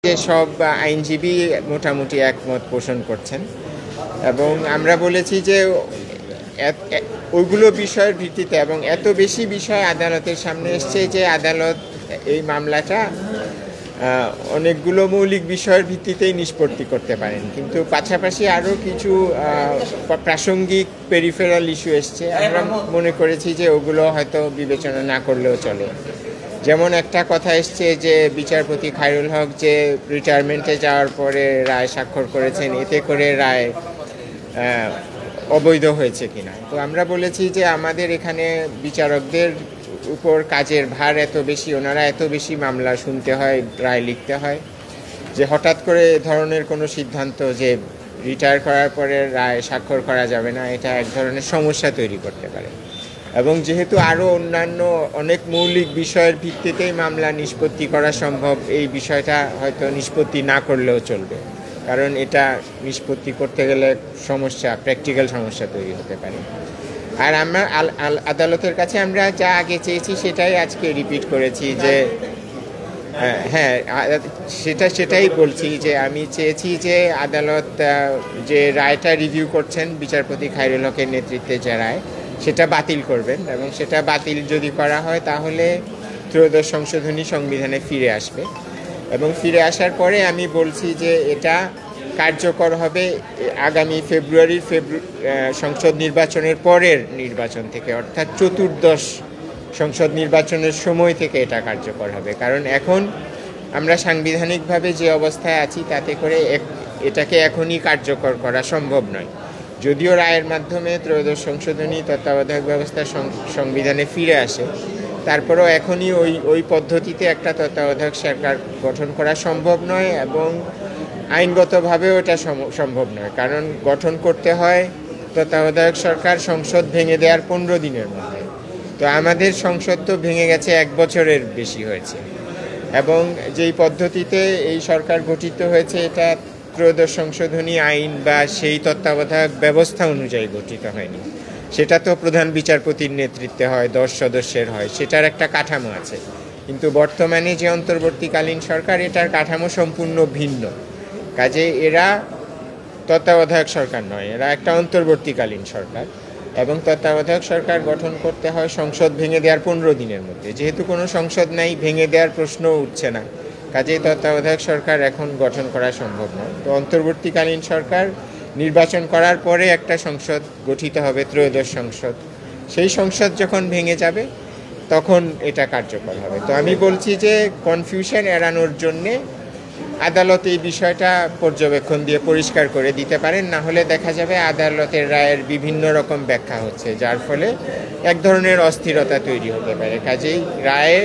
যে সব আইনজীবী মোটামুটি একমত পোষণ করছেন এবং আমরা বলেছি যে ওইগুলো বিষয়ের ভিত্তিতে এবং এত বেশি বিষয় আদালতের সামনে এসছে যে আদালত এই মামলাটা অনেকগুলো মৌলিক বিষয়ের ভিত্তিতেই নিষ্পত্তি করতে পারেন, কিন্তু পাশাপাশি আরও কিছু প্রাসঙ্গিক পেরিফেরাল ইস্যু এসছে। আমরা মনে করেছি যে ওগুলো হয়তো বিবেচনা না করলেও চলে। যেমন একটা কথা এসছে যে বিচারপতি খায়রুল হক যে রিটায়ারমেন্টে যাওয়ার পরে রায় স্বাক্ষর করেছেন, এতে করে রায় অবৈধ হয়েছে কিনা। তো আমরা বলেছি যে আমাদের এখানে বিচারকদের উপর কাজের ভার এত বেশি, ওনারা এত বেশি মামলা শুনতে হয়, রায় লিখতে হয়, যে হঠাৎ করে এ ধরনের কোনো সিদ্ধান্ত যে রিটায়ার করার পরে রায় স্বাক্ষর করা যাবে না, এটা এক ধরনের সমস্যা তৈরি করতে পারে। এবং যেহেতু আরও অন্যান্য অনেক মৌলিক বিষয়ের ভিত্তিতেই মামলা নিষ্পত্তি করা সম্ভব, এই বিষয়টা হয়তো নিষ্পত্তি না করলেও চলবে, কারণ এটা নিষ্পত্তি করতে গেলে সমস্যা, প্র্যাকটিক্যাল সমস্যা তৈরি হতে পারে। আর আমরা আদালতের কাছে আমরা যা আগে চেয়েছি সেটাই আজকে রিপিট করেছি যে হ্যাঁ, সেটাই বলছি যে আমি চেয়েছি যে আদালত যে রায়টা রিভিউ করছেন বিচারপতি খায়রুল হকের নেতৃত্বে যে রায়, সেটা বাতিল করবেন এবং সেটা বাতিল যদি করা হয় তাহলে ত্রয়োদশ সংশোধনী সংবিধানে ফিরে আসবে এবং ফিরে আসার পরে আমি বলছি যে এটা কার্যকর হবে আগামী ফেব্রুয়ারির সংসদ নির্বাচনের পরের নির্বাচন থেকে, অর্থাৎ চতুর্দশ সংসদ নির্বাচনের সময় থেকে এটা কার্যকর হবে। কারণ এখন আমরা সাংবিধানিকভাবে যে অবস্থায় আছি তাতে করে এটাকে এখনই কার্যকর করা সম্ভব নয়। যদিও রায়ের মাধ্যমে ত্রয়োদশ সংশোধনী তত্ত্বাবধায়ক ব্যবস্থা সংবিধানে ফিরে আসে, তারপরেও এখনই ওই পদ্ধতিতে একটা তত্ত্বাবধায়ক সরকার গঠন করা সম্ভব নয় এবং আইনগতভাবেও এটা সম্ভব নয়, কারণ গঠন করতে হয় তত্ত্বাবধায়ক সরকার সংসদ ভেঙে দেওয়ার 15 দিনের মধ্যে। তো আমাদের সংসদ তো ভেঙে গেছে 1 বছরের বেশি হয়েছে এবং যেই পদ্ধতিতে এই সরকার গঠিত হয়েছে এটা ত্রয়োদশ সংশোধনী আইন বা সেই তত্ত্বাবধায়ক ব্যবস্থা অনুযায়ী গঠিত হয়নি। সেটা তো প্রধান বিচারপতির নেতৃত্বে হয়, 10 সদস্যের হয়, সেটার একটা কাঠামো আছে। কিন্তু বর্তমানে যে অন্তর্বর্তীকালীন সরকার, এটার কাঠামো সম্পূর্ণ ভিন্ন। কাজে এরা তত্ত্বাবধায়ক সরকার নয়, এরা একটা অন্তর্বর্তীকালীন সরকার এবং তত্ত্বাবধায়ক সরকার গঠন করতে হয় সংসদ ভেঙে দেওয়ার 15 দিনের মধ্যে। যেহেতু কোনো সংসদ নাই, ভেঙে দেওয়ার প্রশ্নও উঠছে না, কাজেই তত্ত্বাবধায়ক সরকার এখন গঠন করা সম্ভব নয়। তো অন্তর্বর্তীকালীন সরকার নির্বাচন করার পরে একটা সংসদ গঠিত হবে, ত্রয়োদশ সংসদ। সেই সংসদ যখন ভেঙে যাবে তখন এটা কার্যকর হবে। তো আমি বলছি যে কনফিউশন এড়ানোর জন্যে আদালত এই বিষয়টা পর্যবেক্ষণ দিয়ে পরিষ্কার করে দিতে পারেন, না হলে দেখা যাবে আদালতের রায়ের বিভিন্ন রকম ব্যাখ্যা হচ্ছে, যার ফলে এক ধরনের অস্থিরতা তৈরি হতে পারে। কাজেই রায়ে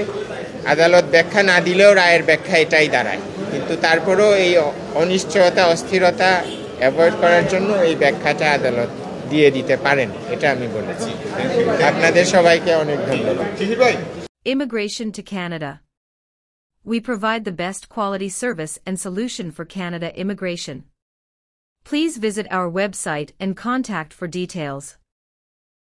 আদালত ব্যাখ্যা না দিলেও রায়ের ব্যাখ্যা এটাই দাঁড়ায়, কিন্তু তারপরেও এই অনিশ্চয়তা, অস্থিরতা অ্যাভয়েড করার জন্য এই ব্যাখ্যাটা আদালত দিয়ে দিতে পারেন, এটা আমি বলেছি। আপনাদের সবাইকে অনেক ধন্যবাদ। Immigration to Canada. We provide the best quality service and solution for Canada immigration. Please visit our website and contact for details.